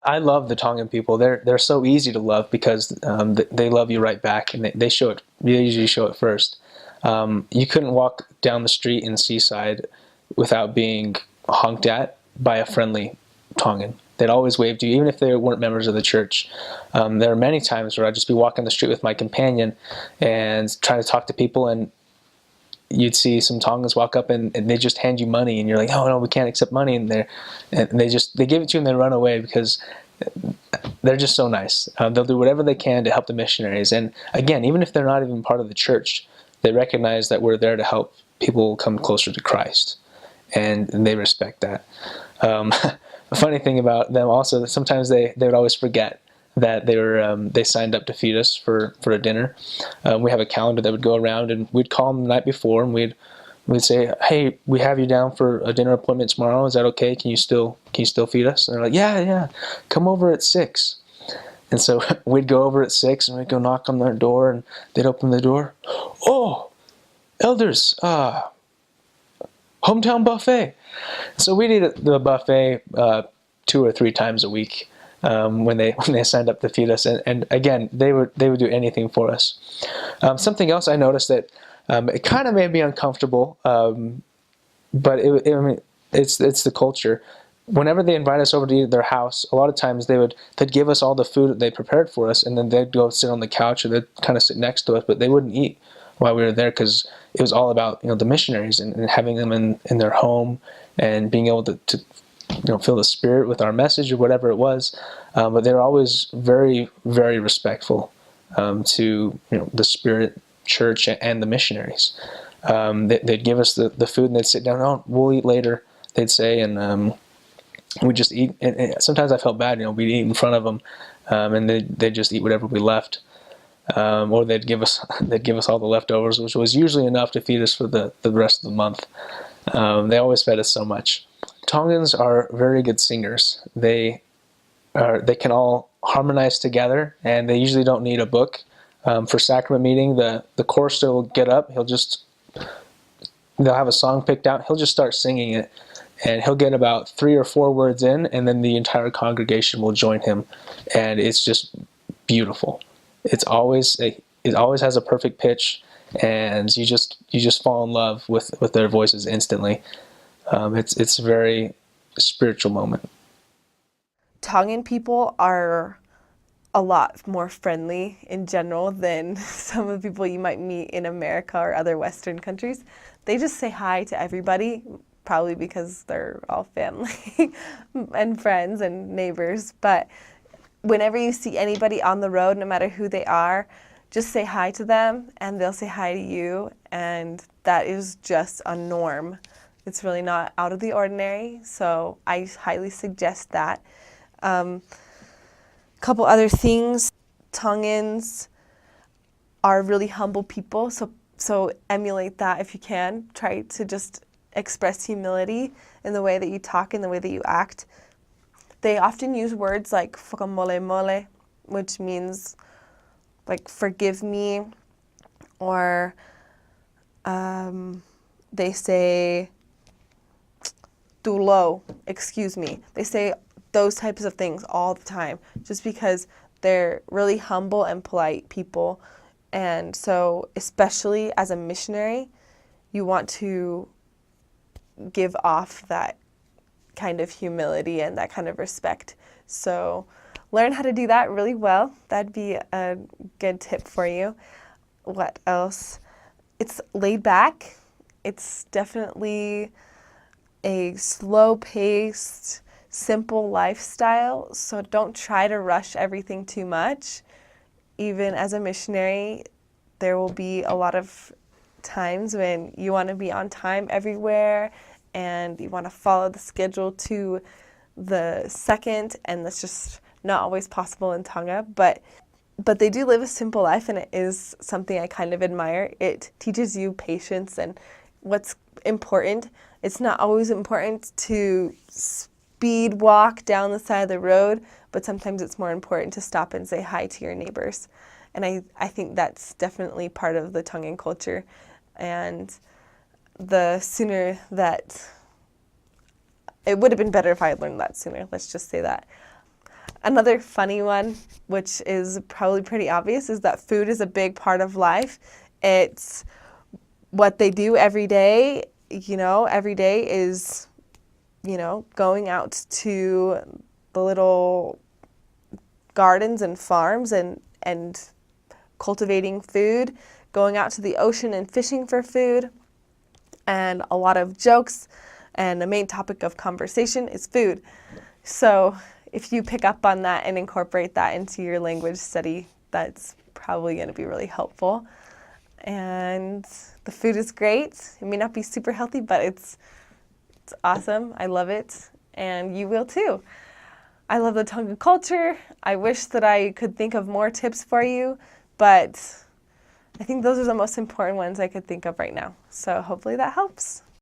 I love the Tongan people. They're so easy to love because they love you right back, and they show it. They usually show it first. You couldn't walk down the street in Seaside without being honked at by a friendly Tongan. They'd always wave to you, even if they weren't members of the church. There are many times where I'd just be walking the street with my companion and trying to talk to people, and you'd see some Tongans walk up and they just hand you money, and you're like, oh no, we can't accept money, and they give it to you and they run away because they're just so nice. They'll do whatever they can to help the missionaries, and again, even if they're not even part of the church, they recognize that we're there to help people come closer to Christ, and they respect that. A funny thing about them also, that sometimes they would always forget that they signed up to feed us for a dinner. We have a calendar that would go around, and we'd call them the night before, and we'd say, hey, we have you down for a dinner appointment tomorrow. Is that okay? Can you still feed us? And they're like, yeah, come over at 6. And so we'd go over at 6, and we'd go knock on their door, and they'd open the door. Oh, elders, hometown buffet. So we'd eat at the buffet 2 or 3 times a week when they signed up to feed us, and again, they would do anything for us. Something else I noticed that it kind of made me uncomfortable, but I mean, it's the culture. Whenever they invite us over to eat at their house, a lot of times they'd give us all the food that they prepared for us, and then they'd go sit on the couch, or they'd kind of sit next to us, but they wouldn't eat while we were there, because it was all about the missionaries and having them in their home and being able to fill the spirit with our message or whatever it was. But they're always very, very respectful to the Spirit Church and the missionaries. They'd give us the food, and they'd sit down. Oh, we'll eat later, they'd say, and we just eat. And sometimes I felt bad. We'd eat in front of them, and they'd just eat whatever we left. Or they'd give us all the leftovers, which was usually enough to feed us for the rest of the month. They always fed us so much. Tongans are very good singers. They can all harmonize together, and they usually don't need a book. For sacrament meeting, the chorister will get up. They'll have a song picked out. He'll just start singing it, and he'll get about 3 or 4 words in, and then the entire congregation will join him, and it's just beautiful. It always has a perfect pitch, and you just fall in love with their voices instantly. It's a very spiritual moment. Tongan people are a lot more friendly in general than some of the people you might meet in America or other Western countries. They just say hi to everybody, probably because they're all family and friends and neighbors. But whenever you see anybody on the road, no matter who they are, just say hi to them, and they'll say hi to you, and that is just a norm. It's really not out of the ordinary, so I highly suggest that. Couple other things. Tongans are really humble people, so emulate that if you can. Try to just express humility in the way that you talk, in the way that you act. They often use words like whakamole mole, which means like forgive me, or they say tulo, excuse me. They say those types of things all the time, just because they're really humble and polite people. And so, especially as a missionary, you want to give off that kind of humility and that kind of respect. So learn how to do that really well. That'd be a good tip for you. What else? It's laid back. It's definitely a slow-paced, simple lifestyle, so don't try to rush everything too much. Even as a missionary, there will be a lot of times when you want to be on time everywhere and you want to follow the schedule to the second, and that's just not always possible in Tonga, but they do live a simple life, and it is something I kind of admire. It teaches you patience and what's important. It's not always important to speed walk down the side of the road, but sometimes it's more important to stop and say hi to your neighbors. And I think that's definitely part of the Tongan culture. And the sooner that, it would have been better if I had learned that sooner, let's just say that. Another funny one, which is probably pretty obvious, is that food is a big part of life. It's what they do every day. Every day is, going out to the little gardens and farms and cultivating food, going out to the ocean and fishing for food, and a lot of jokes. And the main topic of conversation is food. So if you pick up on that and incorporate that into your language study, that's probably going to be really helpful. And the food is great. It may not be super healthy, but it's awesome. I love it. And you will too. I love the Tonga culture. I wish that I could think of more tips for you, but I think those are the most important ones I could think of right now. So hopefully that helps.